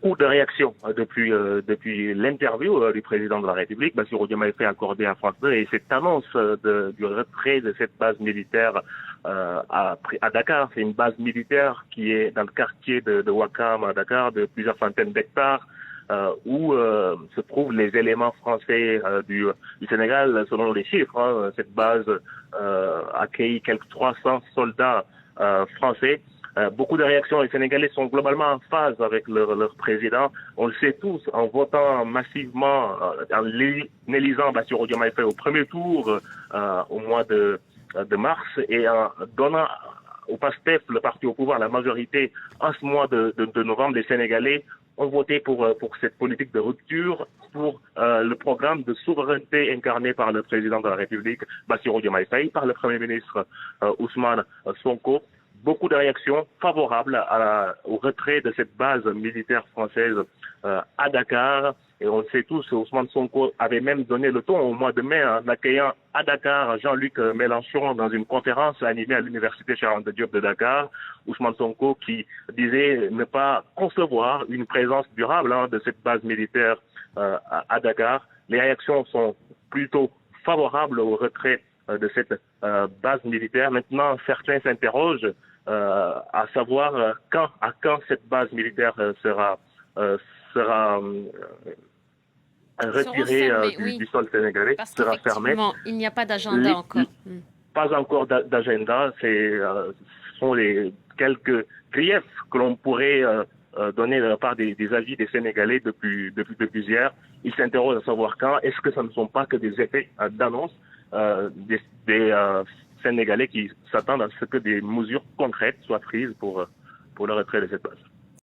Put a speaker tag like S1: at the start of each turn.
S1: beaucoup de réactions depuis l'interview du président de la République, Bassirou Diomaye Faye, accordée à France 2, et cette annonce du retrait de cette base militaire à Dakar. C'est une base militaire qui est dans le quartier de Ouakam à Dakar, de plusieurs centaines d'hectares, où se trouvent les éléments français du Sénégal. Selon les chiffres, hein, cette base accueille quelques 300 soldats français. Beaucoup de réactions. Les Sénégalais sont globalement en phase avec leur président. On le sait tous, en votant massivement, en élisant Bassirou Diomaye Faye au premier tour au mois de mars, et en donnant au PASTEF, le parti au pouvoir, la majorité en ce mois de novembre. Les Sénégalais ont voté pour cette politique de rupture, pour le programme de souveraineté incarné par le président de la République, Bassirou Diomaye Faye, par le Premier ministre Ousmane Sonko. Beaucoup de réactions favorables au retrait de cette base militaire française à Dakar. Et on le sait tous, Ousmane Sonko avait même donné le ton au mois de mai en accueillant à Dakar Jean-Luc Mélenchon dans une conférence animée à l'université Cheikh Anta Diop de Dakar. Ousmane Sonko qui disait ne pas concevoir une présence durable de cette base militaire à Dakar. Les réactions sont plutôt favorables au retrait de cette base militaire. Maintenant, certains s'interrogent à savoir à quand cette base militaire sera retirée du sol sénégalais,
S2: parce
S1: sera fermée.
S2: Il n'y a pas d'agenda encore.
S1: Pas encore d'agenda. Ce sont les quelques griefs que l'on pourrait donner de la part des avis des Sénégalais depuis hier. Ils s'interrogent à savoir quand. Est-ce que ce ne sont pas que des effets d'annonce des Sénégalais qui s'attendent à ce que des mesures concrètes soient prises pour le retrait de cette base.